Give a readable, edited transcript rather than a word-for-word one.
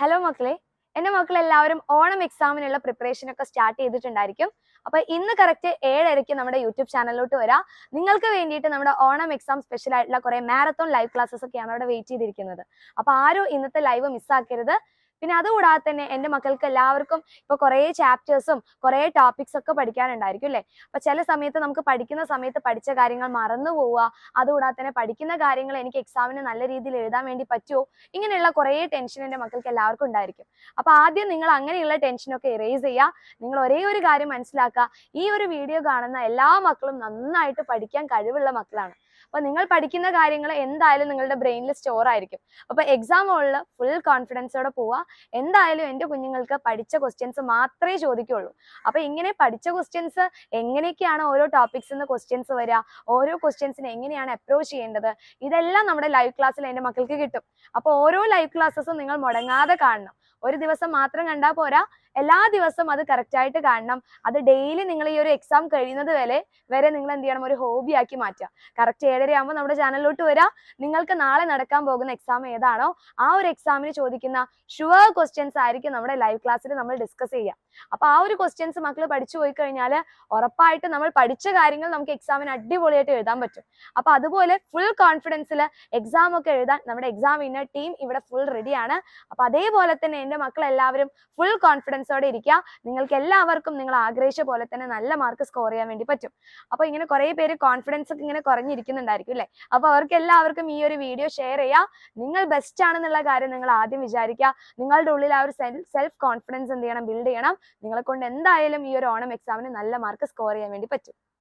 Hello മക്കളെ, എൻ്റെ മക്കളെല്ലാവരും Onam എക്സാമിനുള്ള preparation ഒക്കെ സ്റ്റാർട്ട് ചെയ്തിട്ടുണ്ടായിരിക്കും. അപ്പൊ ഇന്ന് കറക്റ്റ് 7:30 നമ്മുടെ യൂട്യൂബ് ചാനലിലോട്ട് വരാം. നിങ്ങൾക്ക് വേണ്ടിയിട്ട് നമ്മുടെ ഓണം എക്സാം സ്പെഷ്യൽ ആയിട്ടുള്ള കുറെ മാരത്തോൺ ലൈവ് ക്ലാസ്സസ് ഒക്കെയാണ് അവിടെ വെയിറ്റ് ചെയ്തിരിക്കുന്നത്. അപ്പൊ ആരും ഇന്നത്തെ ലൈവ് മിസ്സാക്കരുത്. പിന്നെ അതുകൂടാതെ തന്നെ എൻ്റെ മക്കൾക്ക് എല്ലാവർക്കും ഇപ്പൊ കുറേ ചാപ്റ്റേഴ്സും കുറേ ടോപ്പിക്സ് ഒക്കെ പഠിക്കാനുണ്ടായിരിക്കും അല്ലേ. അപ്പൊ ചില സമയത്ത് നമുക്ക് പഠിക്കുന്ന സമയത്ത് പഠിച്ച കാര്യങ്ങൾ മറന്നു പോവുക, അതുകൂടാതെ തന്നെ പഠിക്കുന്ന കാര്യങ്ങൾ എനിക്ക് എക്സാമിന് നല്ല രീതിയിൽ എഴുതാൻ വേണ്ടി പറ്റുമോ, ഇങ്ങനെയുള്ള കുറേ ടെൻഷൻ എൻ്റെ മക്കൾക്ക് എല്ലാവർക്കും ഉണ്ടായിരിക്കും. അപ്പൊ ആദ്യം നിങ്ങൾ അങ്ങനെയുള്ള ടെൻഷനൊക്കെ ഇറേസ് ചെയ്യുക. നിങ്ങൾ ഒരേ ഒരു കാര്യം മനസ്സിലാക്കുക, ഈ ഒരു വീഡിയോ കാണുന്ന എല്ലാ മക്കളും നന്നായിട്ട് പഠിക്കാൻ കഴിവുള്ള മക്കളാണ്. അപ്പൊ നിങ്ങൾ പഠിക്കുന്ന കാര്യങ്ങൾ എന്തായാലും നിങ്ങളുടെ ബ്രെയിനിൽ സ്റ്റോർ ആയിരിക്കും. അപ്പൊ എക്സാം ഹോളിൽ ഫുൾ കോൺഫിഡൻസോടെ പോവുക. എന്തായാലും എൻ്റെ കുഞ്ഞുങ്ങൾക്ക് പഠിച്ച ക്വസ്റ്റ്യൻസ് മാത്രമേ ചോദിക്കുള്ളൂ. അപ്പൊ ഇങ്ങനെ പഠിച്ച ക്വസ്റ്റ്യൻസ് എങ്ങനെയൊക്കെയാണ് ഓരോ ടോപ്പിക്സിൽ നിന്ന് ക്വസ്റ്റ്യൻസ് വരിക, ഓരോ ക്വസ്റ്റ്യൻസിന് എങ്ങനെയാണ് അപ്രോച്ച് ചെയ്യേണ്ടത്, ഇതെല്ലാം നമ്മുടെ ലൈവ് ക്ലാസ്സിൽ എൻ്റെ മക്കൾക്ക് കിട്ടും. അപ്പൊ ഓരോ ലൈവ് ക്ലാസ്സസും നിങ്ങൾ മുടങ്ങാതെ കാണണം. ഒരു ദിവസം മാത്രം കണ്ടാൽ പോരാ, എല്ലാ ദിവസവും അത് കറക്റ്റ് ആയിട്ട് കാണണം. അത് ഡെയിലി നിങ്ങൾ ഈ ഒരു എക്സാം കഴിയുന്നത് വരെ നിങ്ങൾ എന്ത് ചെയ്യണം, ഒരു ഹോബി ആക്കി മാറ്റുക. കറക്റ്റ് 7:30 ആകുമ്പോൾ നമ്മുടെ ചാനലിലോട്ട് വരാം. നിങ്ങൾക്ക് നാളെ നടക്കാൻ പോകുന്ന എക്സാം ഏതാണോ ആ ഒരു എക്സാമിന് ചോദിക്കുന്ന ഷുവർ ക്വസ്റ്റ്യൻസ് ആയിരിക്കും നമ്മുടെ ലൈവ് ക്ലാസ്സിൽ നമ്മൾ ഡിസ്കസ് ചെയ്യുക. അപ്പൊ ആ ഒരു ക്വസ്റ്റ്യൻസ് മക്കൾ പഠിച്ചു പോയി കഴിഞ്ഞാൽ ഉറപ്പായിട്ട് നമ്മൾ പഠിച്ച കാര്യങ്ങൾ നമുക്ക് എക്സാമിന് അടിപൊളിയായിട്ട് എഴുതാൻ പറ്റും. അപ്പൊ അതുപോലെ ഫുൾ കോൺഫിഡൻസിൽ എക്സാം ഒക്കെ എഴുതാൻ നമ്മുടെ എക്സാം വിന്നർ ടീം ഇവിടെ ഫുൾ റെഡിയാണ്. അപ്പൊ അതേപോലെ തന്നെ എൻ്റെ മക്കൾ എല്ലാവരും ഫുൾ കോൺഫിഡൻസോടെ ഇരിക്കുക. നിങ്ങൾക്ക് എല്ലാവർക്കും നിങ്ങൾ ആഗ്രഹിച്ച പോലെ തന്നെ നല്ല മാർക്ക് സ്കോർ ചെയ്യാൻ വേണ്ടി പറ്റും. അപ്പൊ ഇങ്ങനെ കുറെ പേര് കോൺഫിഡൻസ് ഒക്കെ ഇങ്ങനെ കുറഞ്ഞിരിക്കുന്നുണ്ടായിരിക്കും അല്ലെ. അപ്പൊ അവർക്ക് എല്ലാവർക്കും ഈ ഒരു വീഡിയോ ഷെയർ ചെയ്യുക. നിങ്ങൾ ബെസ്റ്റ് ആണെന്നുള്ള കാര്യം നിങ്ങൾ ആദ്യം വിചാരിക്കുക. നിങ്ങളുടെ ഉള്ളിൽ ആ ഒരു സെൽഫ് കോൺഫിഡൻസ് എന്ത് ചെയ്യണം, ബിൽഡ് ചെയ്യണം. നിങ്ങളെ കൊണ്ട് എന്തായാലും ഈ ഒരു ഓണം എക്സാമിന് നല്ല മാർക്ക് സ്കോർ ചെയ്യാൻ വേണ്ടി പറ്റും.